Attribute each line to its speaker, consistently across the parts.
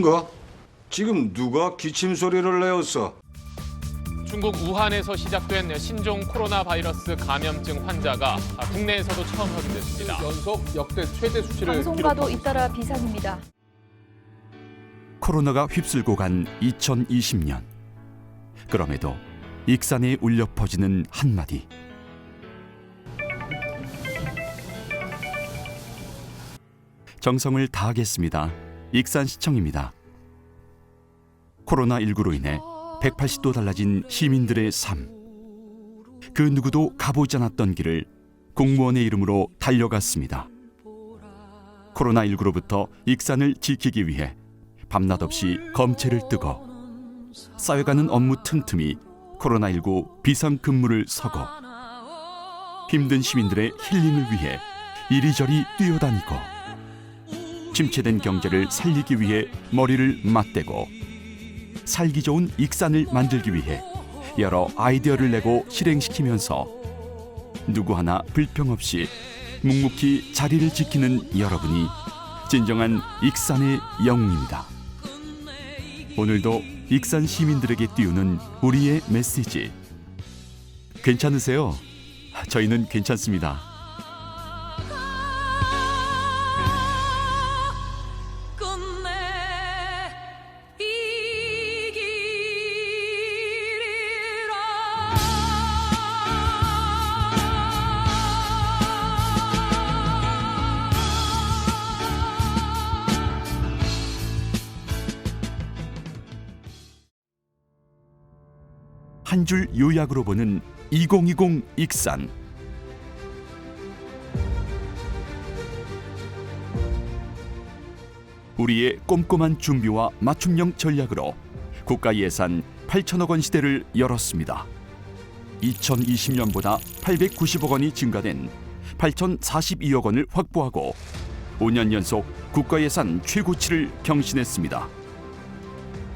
Speaker 1: 누가? 지금 누가 기침 소리를 내었어?
Speaker 2: 중국 우한에서 시작된 신종 코로나 바이러스 감염증 환자가 국내에서도 처음 확인됐습니다.
Speaker 3: 연속 역대 최대 수치를
Speaker 4: 방송과도 잇따라 비상입니다.
Speaker 5: 코로나가 휩쓸고 간 2020년. 그럼에도 익산에 울려 퍼지는 한마디. 정성을 다하겠습니다. 익산시청입니다. 코로나19로 인해 180도 달라진 시민들의 삶. 그 누구도 가보지 않았던 길을 공무원의 이름으로 달려갔습니다. 코로나19로부터 익산을 지키기 위해 밤낮 없이 검체를 뜨고 쌓여가는 업무 틈틈이 코로나19 비상근무를 서고 힘든 시민들의 힐링을 위해 이리저리 뛰어다니고 침체된 경제를 살리기 위해 머리를 맞대고 살기 좋은 익산을 만들기 위해 여러 아이디어를 내고 실행시키면서 누구 하나 불평 없이 묵묵히 자리를 지키는 여러분이 진정한 익산의 영웅입니다. 오늘도 익산 시민들에게 띄우는 우리의 메시지. 괜찮으세요? 저희는 괜찮습니다. 한 줄 요약으로 보는 2020 익산. 우리의 꼼꼼한 준비와 맞춤형 전략으로 국가 예산 8천억 원 시대를 열었습니다. 2020년보다 890억 원이 증가된 8,042억 원을 확보하고 5년 연속 국가 예산 최고치를 경신했습니다.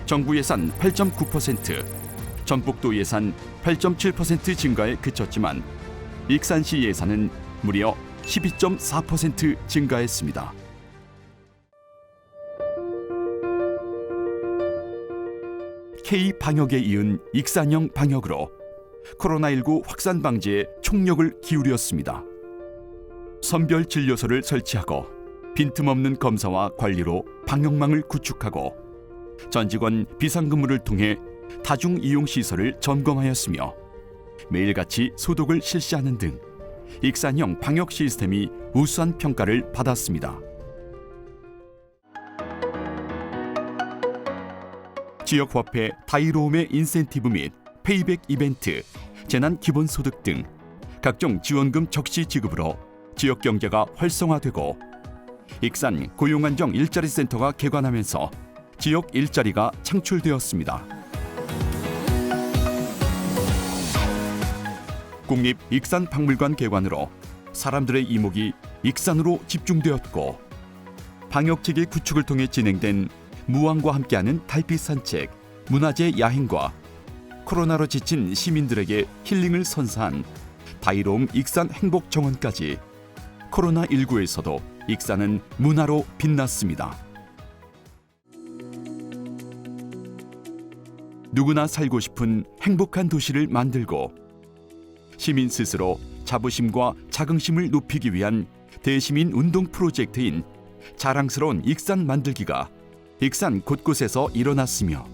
Speaker 5: 정부 예산 8.9%, 전북도 예산 8.7% 증가에 그쳤지만 익산시 예산은 무려 12.4% 증가했습니다. K방역에 이은 익산형 방역으로 코로나19 확산 방지에 총력을 기울였습니다. 선별 진료소를 설치하고 빈틈없는 검사와 관리로 방역망을 구축하고 전 직원 비상근무를 통해 다중이용시설을 점검하였으며 매일같이 소독을 실시하는 등 익산형 방역 시스템이 우수한 평가를 받았습니다. 지역화폐 다이로움의 인센티브 및 페이백 이벤트, 재난기본소득 등 각종 지원금 적시 지급으로 지역 경제가 활성화되고 익산 고용안정 일자리센터가 개관하면서 지역 일자리가 창출되었습니다. 국립 익산박물관 개관으로 사람들의 이목이 익산으로 집중되었고 방역체계 구축을 통해 진행된 무왕과 함께하는 달빛 산책, 문화재 야행과 코로나로 지친 시민들에게 힐링을 선사한 다이로움 익산 행복정원까지 코로나19에서도 익산은 문화로 빛났습니다. 누구나 살고 싶은 행복한 도시를 만들고 시민 스스로 자부심과 자긍심을 높이기 위한 대시민 운동 프로젝트인 자랑스러운 익산 만들기가 익산 곳곳에서 일어났으며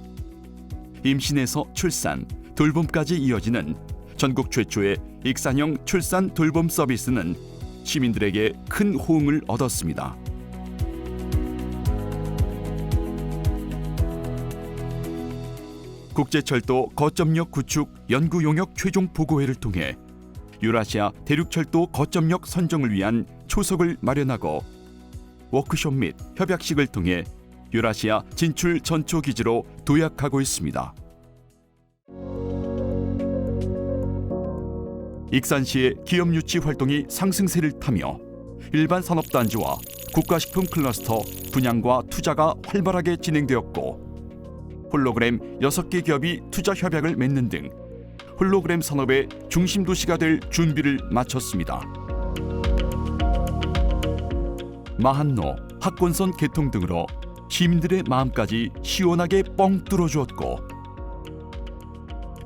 Speaker 5: 임신에서 출산, 돌봄까지 이어지는 전국 최초의 익산형 출산 돌봄 서비스는 시민들에게 큰 호응을 얻었습니다. 국제철도 거점역 구축 연구 용역 최종 보고회를 통해 유라시아 대륙철도 거점역 선정을 위한 초석을 마련하고 워크숍 및 협약식을 통해 유라시아 진출 전초 기지로 도약하고 있습니다. 익산시의 기업 유치 활동이 상승세를 타며 일반 산업단지와 국가식품 클러스터 분양과 투자가 활발하게 진행되었고 홀로그램 6개 기업이 투자 협약을 맺는 등 홀로그램 산업의 중심 도시가 될 준비를 마쳤습니다. 마한로, 학권선 개통 등으로 시민들의 마음까지 시원하게 뻥 뚫어주었고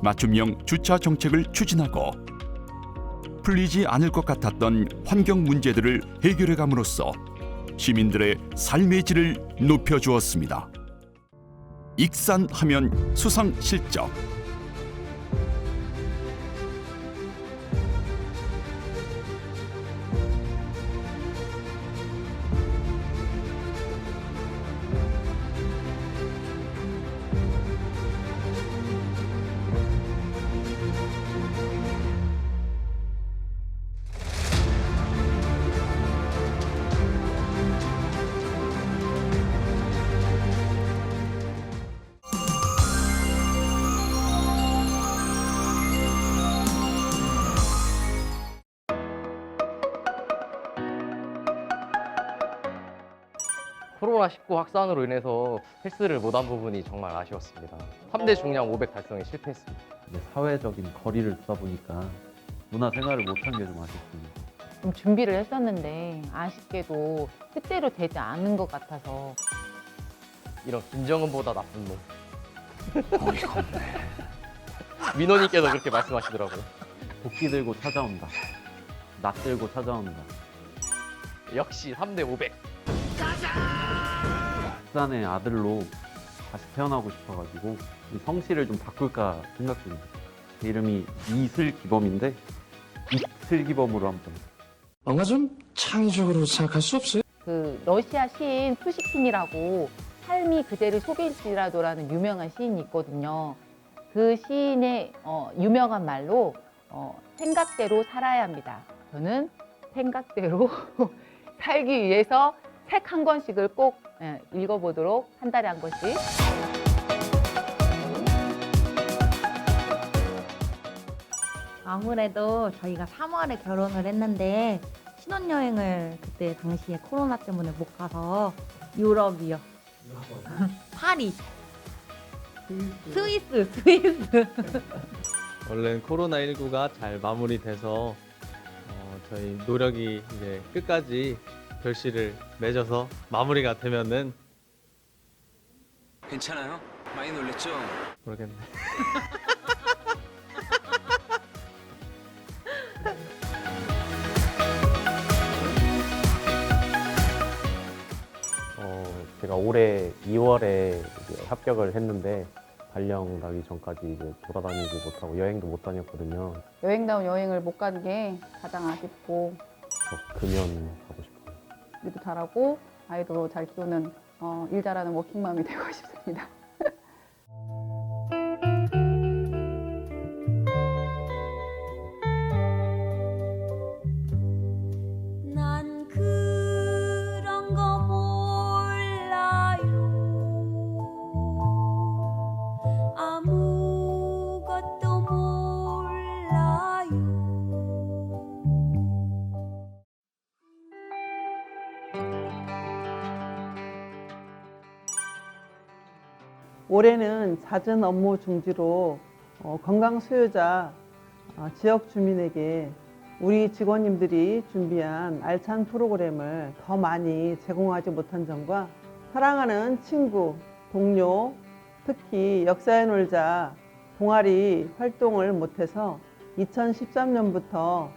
Speaker 5: 맞춤형 주차 정책을 추진하고 풀리지 않을 것 같았던 환경 문제들을 해결해감으로써 시민들의 삶의 질을 높여주었습니다. 익산하면 수상 실적.
Speaker 6: 코로나19 확산으로 인해서 헬스를 못한 부분이 정말 아쉬웠습니다. 3대 중량 500 달성에 실패했습니다.
Speaker 7: 사회적인 거리를 두다 보니까 문화생활을 못한 게 좀 아쉽습니다.
Speaker 8: 좀 준비를 했었는데 아쉽게도 뜻대로 되지 않은 것 같아서
Speaker 6: 이런 김정은보다 나쁜 놈. 어이가 없네. 민호님께서 그렇게 말씀하시더라고요.
Speaker 7: 도끼 들고 찾아온다. 낫 들고 찾아온다.
Speaker 6: 역시 3대 500.
Speaker 7: 익산의 아들로 다시 태어나고 싶어가지고 이 성씨를 좀 바꿀까 생각 중입니다. 제 이름이 이슬기범인데 이슬기범으로 한번.
Speaker 9: 뭔가 좀 창의적으로 생각할 수 없어요?
Speaker 8: 그 러시아 시인 푸시킨이라고 삶이 그대를 속일지라도라는 유명한 시인이 있거든요. 그 시인의 유명한 말로 생각대로 살아야 합니다. 저는 생각대로 살기 위해서 책 한 권씩을 꼭 읽어보도록 한 달에 한 권씩.
Speaker 10: 아무래도 저희가 3월에 결혼을 했는데 신혼여행을 그때 당시에 코로나 때문에 못 가서 유럽이요. 파리, 스위스.
Speaker 11: 얼른 코로나19가 잘 마무리돼서 저희 노력이 이제 끝까지 결실을 맺어서 마무리가 되면은
Speaker 9: 괜찮아요? 많이 놀랬죠?
Speaker 11: 모르겠네.
Speaker 12: 제가 올해 2월에 합격을 했는데 발령 나기 전까지 이제 돌아다니지 못하고 여행도 못 다녔거든요.
Speaker 4: 여행다운 여행을 못 가는 게 가장 아쉽고
Speaker 12: 저 금연 하고 싶어요.
Speaker 4: 일도 잘하고 아이도 잘 키우는 일 잘하는 워킹맘이 되고 싶습니다.
Speaker 10: 난 그런 거 몰라요. 아무것도 몰라요.
Speaker 13: 올해는 잦은 업무 중지로 건강 수요자 지역 주민에게 우리 직원님들이 준비한 알찬 프로그램을 더 많이 제공하지 못한 점과 사랑하는 친구, 동료, 특히 역사에 놀자 동아리 활동을 못해서 2013년부터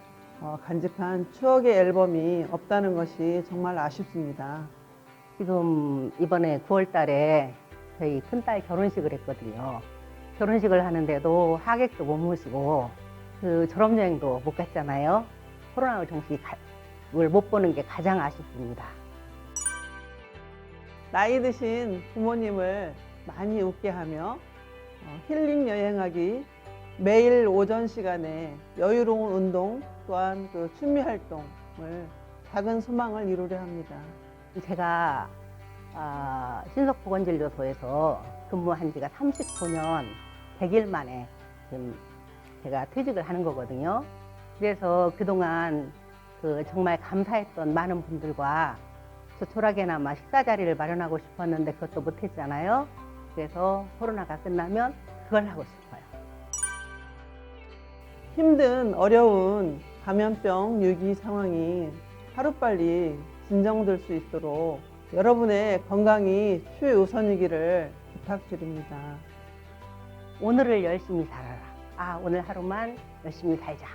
Speaker 13: 간직한 추억의 앨범이 없다는 것이 정말 아쉽습니다.
Speaker 14: 지금 이번에 9월 달에 저희 큰딸 결혼식을 했거든요. 결혼식을 하는데도 하객도 못 모시고 그 졸업여행도 못 갔잖아요. 코로나 정식을 못 보는 게 가장 아쉽습니다.
Speaker 13: 나이 드신 부모님을 많이 웃게 하며 힐링 여행하기, 매일 오전 시간에 여유로운 운동 또한 그 취미 활동을 작은 소망을 이루려 합니다.
Speaker 14: 제가 신속보건진료소에서 근무한 지가 39년 100일 만에 지금 제가 퇴직을 하는 거거든요. 그래서 그동안 정말 감사했던 많은 분들과 조촐하게나마 식사 자리를 마련하고 싶었는데 그것도 못했잖아요. 그래서 코로나가 끝나면 그걸 하고 싶어요.
Speaker 13: 힘든 어려운 감염병 유기 상황이 하루빨리 진정될 수 있도록 여러분의 건강이 최우선이기를 부탁드립니다.
Speaker 14: 오늘을 열심히 살아라. 아, 오늘 하루만 열심히 살자.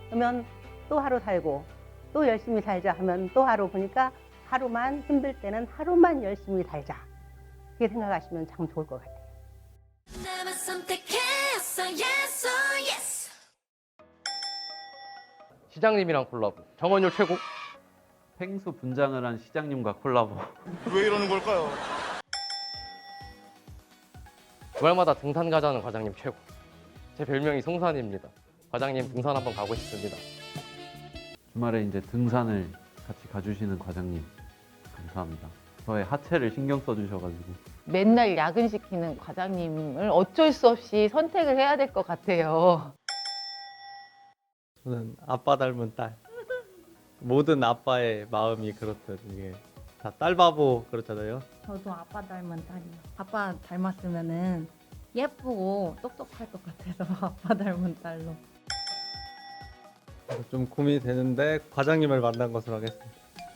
Speaker 14: 그러면 또 하루 살고 또 열심히 살자 하면 또 하루 보니까 하루만 힘들 때는 하루만 열심히 살자. 그렇게 생각하시면 참 좋을 것 같아요.
Speaker 6: 시장님이랑 콜라보. 정원율 최고.
Speaker 7: 펭수 분장을 한 시장님과 콜라보.
Speaker 15: 왜 이러는 걸까요?
Speaker 6: 주말마다 등산 가자는 과장님 최고. 제 별명이 송산입니다. 과장님 등산 한번 가고 싶습니다.
Speaker 7: 주말에 이제 등산을 같이 가주시는 과장님 감사합니다. 저의 하체를 신경 써주셔가지고.
Speaker 8: 맨날 야근시키는 과장님을 어쩔 수 없이 선택을 해야 될 것 같아요.
Speaker 11: 저는 아빠 닮은 딸. 모든 아빠의 마음이 그렇듯 이게 다 딸바보 그렇잖아요.
Speaker 10: 저도 아빠 닮은 딸이요. 아빠 닮았으면은 예쁘고 똑똑할 것 같아서 아빠 닮은 딸로.
Speaker 11: 좀 고민이 되는데 과장님을 만난 것으로 하겠습니다.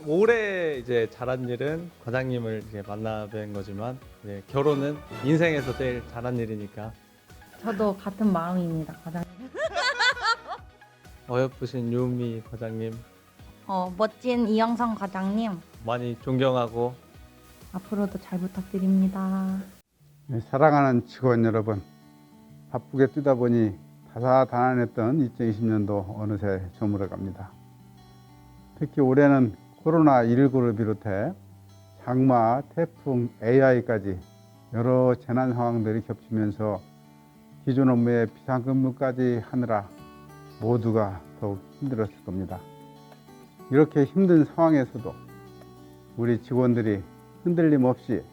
Speaker 11: 올해 이제 잘한 일은 과장님을 이제 만나 뵌 거지만 이제 결혼은 인생에서 제일 잘한 일이니까.
Speaker 10: 저도 같은 마음입니다, 과장님.
Speaker 11: 어여쁘신 유미 과장님
Speaker 10: 멋진 이영선 과장님
Speaker 11: 많이 존경하고
Speaker 10: 앞으로도 잘 부탁드립니다.
Speaker 16: 네, 사랑하는 직원 여러분, 바쁘게 뛰다 보니 다사다난했던 2020년도 어느새 저물어 갑니다. 특히 올해는 코로나19를 비롯해 장마, 태풍, AI까지 여러 재난 상황들이 겹치면서 기존 업무에 비상근무까지 하느라 모두가 더욱 힘들었을 겁니다. 이렇게 힘든 상황에서도 우리 직원들이 흔들림 없이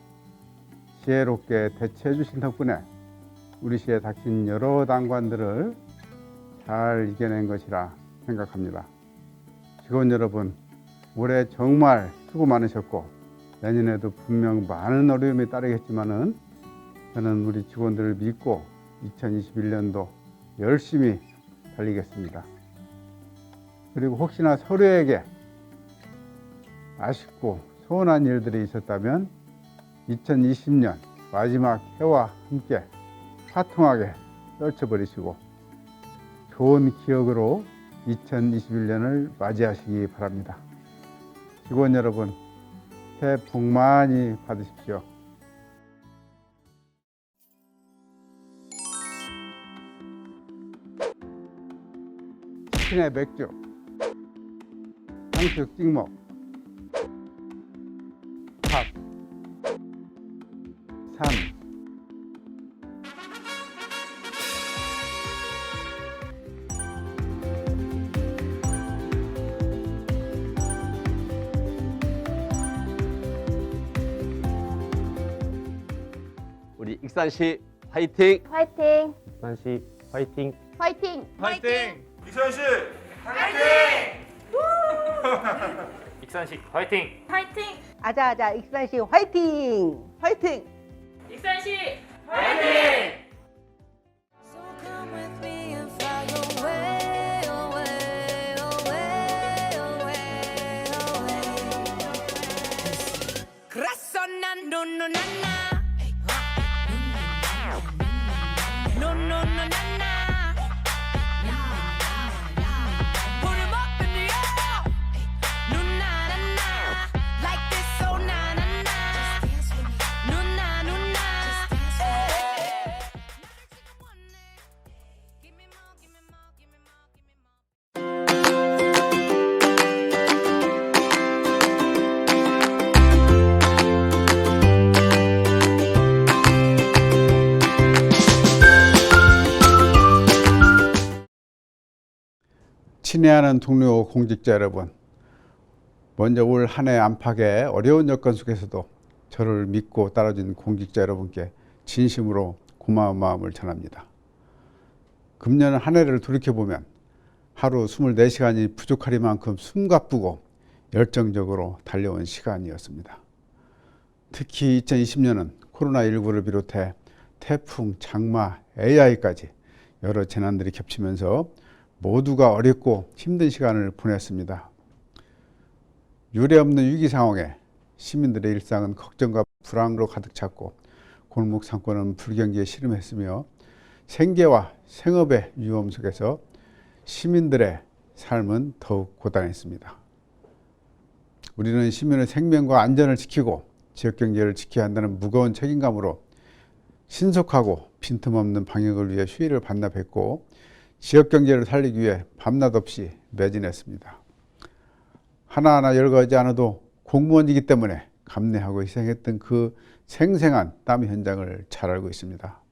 Speaker 16: 지혜롭게 대처해 주신 덕분에 우리 시에 닥친 여러 난관들을 잘 이겨낸 것이라 생각합니다. 직원 여러분, 올해 정말 수고 많으셨고 내년에도 분명 많은 어려움이 따르겠지만은 저는 우리 직원들을 믿고 2021년도 열심히 달리겠습니다. 그리고 혹시나 서로에게 아쉽고 서운한 일들이 있었다면 2020년 마지막 해와 함께 화통하게 떨쳐버리시고 좋은 기억으로 2021년을 맞이하시기 바랍니다. 직원 여러분, 새해 복 많이 받으십시오. 치킨에 맥주, 한식 찍먹, 밥, 산,
Speaker 12: 우리 익산시 화이팅!
Speaker 10: 화이팅!
Speaker 12: 익산시 화이팅!
Speaker 10: 화이팅!
Speaker 15: 화이팅! 익산시 화이팅!
Speaker 11: 익산시 화이팅!
Speaker 10: 화이팅!
Speaker 14: 아자아자 익산시 화이팅!
Speaker 13: 화이팅!
Speaker 10: 익산시
Speaker 15: 화이팅!
Speaker 16: 친애하는 동료 공직자 여러분, 먼저 올 한 해 안팎의 어려운 여건 속에서도 저를 믿고 따라준 공직자 여러분께 진심으로 고마운 마음을 전합니다. 금년 한 해를 돌이켜보면 하루 24시간이 부족하리만큼 숨가쁘고 열정적으로 달려온 시간이었습니다. 특히 2020년은 코로나19를 비롯해 태풍, 장마, AI까지 여러 재난들이 겹치면서 모두가 어렵고 힘든 시간을 보냈습니다. 유례없는 위기 상황에 시민들의 일상은 걱정과 불안으로 가득 찼고 골목 상권은 불경기에 씨름했으며 생계와 생업의 위험 속에서 시민들의 삶은 더욱 고단했습니다. 우리는 시민의 생명과 안전을 지키고 지역경제를 지켜야 한다는 무거운 책임감으로 신속하고 빈틈없는 방역을 위해 휴일을 반납했고 지역경제를 살리기 위해 밤낮 없이 매진했습니다. 하나하나 열거하지 않아도 공무원이기 때문에 감내하고 희생했던 그 생생한 땀 현장을 잘 알고 있습니다.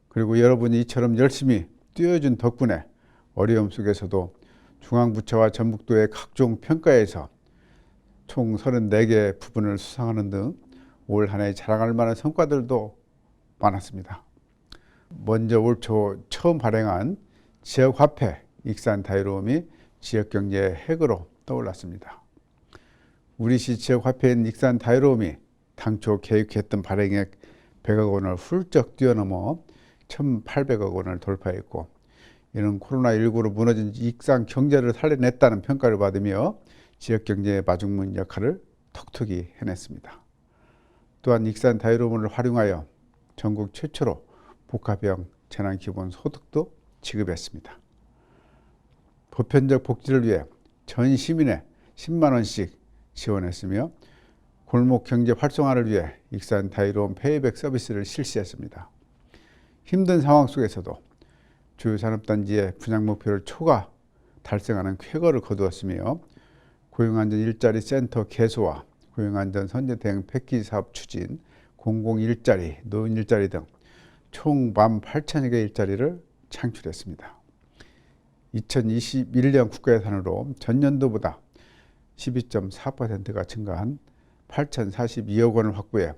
Speaker 16: 그리고 여러분이 이처럼 열심히 뛰어준 덕분에 어려움 속에서도 중앙부처와 전북도의 각종 평가에서 총 34개 부분을 수상하는 등 올 한 해 자랑할 만한 성과들도 많았습니다. 먼저 올 초 처음 발행한 지역화폐 익산 다이로움이 지역경제의 핵으로 떠올랐습니다. 우리시 지역화폐인 익산 다이로움이 당초 계획했던 발행액 100억 원을 훌쩍 뛰어넘어 1,800억 원을 돌파했고 이는 코로나19로 무너진 익산 경제를 살려냈다는 평가를 받으며 지역경제의 마중물 역할을 톡톡히 해냈습니다. 또한 익산 다이로움을 활용하여 전국 최초로 복합형 재난기본소득도 지급했습니다. 보편적 복지를 위해 전 시민에 10만 원씩 지원했으며 골목 경제 활성화를 위해 익산 다이로움 페이백 서비스를 실시했습니다. 힘든 상황 속에서도 주요 산업단지의 분양 목표를 초과 달성하는 쾌거를 거두었으며 고용안전 일자리 센터 개소와 고용안전 선제 대응 패키지 사업 추진, 공공일자리, 노인 일자리 등 총 18,000여 개 일자리를 창출했습니다. 2021년 국가예산으로 전년도보다 12.4%가 증가한 8,042억 원을 확보해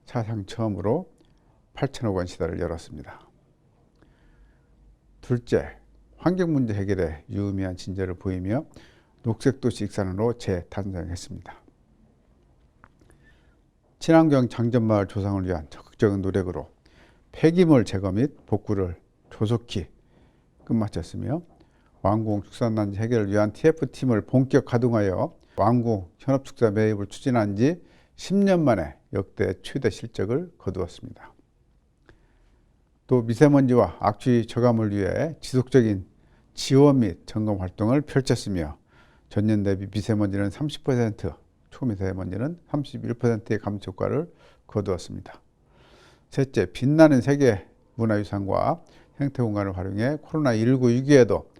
Speaker 16: 사상 처음으로 8천억 원 시다를 열었습니다. 둘째, 환경 문제 해결에 유의미한 진전을 보이며 녹색도시 익산으로 재탄생했습니다. 친환경 장전마을 조성을 위한 적극적인 노력으로 폐기물 제거 및 복구를 조속히 끝마쳤으며 왕궁 축산단지 해결을 위한 TF팀을 본격 가동하여 왕궁 현업축사 매입을 추진한 지 10년 만에 역대 최대 실적을 거두었습니다. 또 미세먼지와 악취 저감을 위해 지속적인 지원 및 점검 활동을 펼쳤으며 전년 대비 미세먼지는 30%, 초미세먼지는 31%의 감소 효과를 거두었습니다. 셋째, 빛나는 세계 문화유산과 생태공간을 활용해 코로나19 위기에도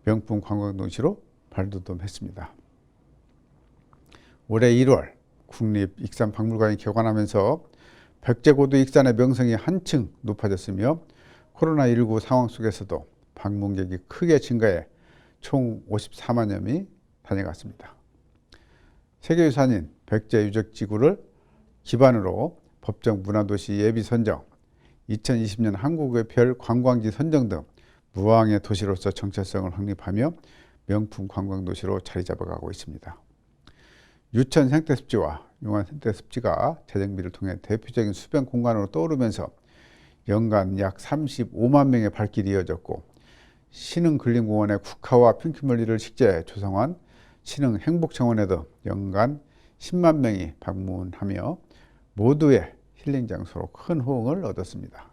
Speaker 16: 명품 관광도시로 발돋움했습니다. 올해 1월 국립익산박물관이 개관하면서 백제고도 익산의 명성이 한층 높아졌으며 코로나19 상황 속에서도 방문객이 크게 증가해 총 54만여 명이 다녀갔습니다. 세계유산인 백제유적지구를 기반으로 법정 문화도시 예비 선정, 2020년 한국의 별 관광지 선정 등 무왕의 도시로서 정체성을 확립하며 명품 관광도시로 자리 잡아가고 있습니다. 유천 생태습지와 용안 생태습지가 재정비를 통해 대표적인 수변 공간으로 떠오르면서 연간 약 35만 명의 발길이 이어졌고 신흥근린공원의 국화와 핑크뮬리를 식재해 조성한 신흥행복정원에도 연간 10만 명이 방문하며 모두의 힐링 장소로 큰 호응을 얻었습니다.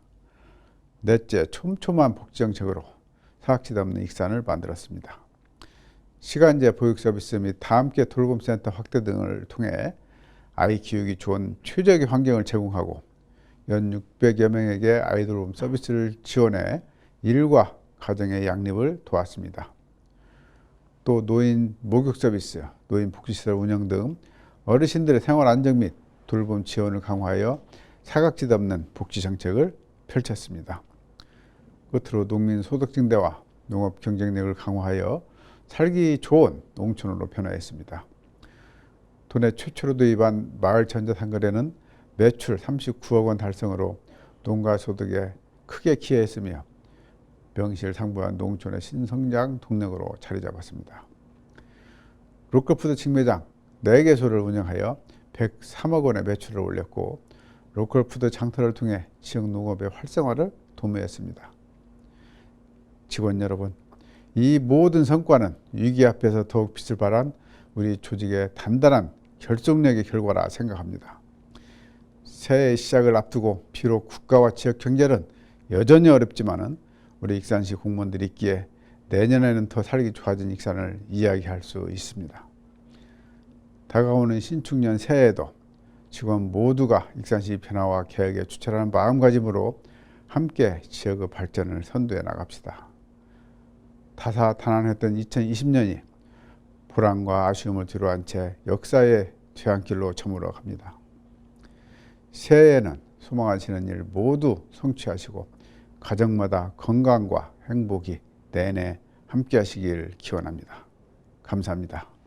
Speaker 16: 넷째, 촘촘한 복지정책으로 사각지대 없는 익산을 만들었습니다. 시간제 보육 서비스 및 다함께 돌봄센터 확대 등을 통해 아이 키우기 좋은 최적의 환경을 제공하고 연 600여 명에게 아이돌봄 서비스를 지원해 일과 가정의 양립을 도왔습니다. 또 노인 목욕 서비스, 노인 복지시설 운영 등 어르신들의 생활 안정 및 돌봄 지원을 강화하여 사각지대 없는 복지 정책을 펼쳤습니다. 끝으로 농민 소득 증대와 농업 경쟁력을 강화하여 살기 좋은 농촌으로 변화했습니다. 도내 최초로 도입한 마을 전자상거래는 매출 39억 원 달성으로 농가 소득에 크게 기여했으며 명실상부한 농촌의 신성장 동력으로 자리 잡았습니다. 로컬푸드 직매장 4개소를 운영하여 103억 원의 매출을 올렸고 로컬푸드 장터를 통해 지역 농업의 활성화를 도모했습니다. 직원 여러분, 이 모든 성과는 위기 앞에서 더욱 빛을 발한 우리 조직의 단단한 결속력의 결과라 생각합니다. 새해 시작을 앞두고 비록 국가와 지역 경제는 여전히 어렵지만은 우리 익산시 공무원들이 있기에 내년에는 더 살기 좋아진 익산을 이야기할 수 있습니다. 다가오는 신축년 새해에도 직원 모두가 익산시 변화와 개혁에 주철하는 마음가짐으로 함께 지역의 발전을 선도해 나갑시다. 다사다난했던 2020년이 불안과 아쉬움을 뒤로한 채 역사의 뒤안길로 저물어 갑니다. 새해에는 소망하시는 일 모두 성취하시고 가정마다 건강과 행복이 내내 함께 하시길 기원합니다. 감사합니다.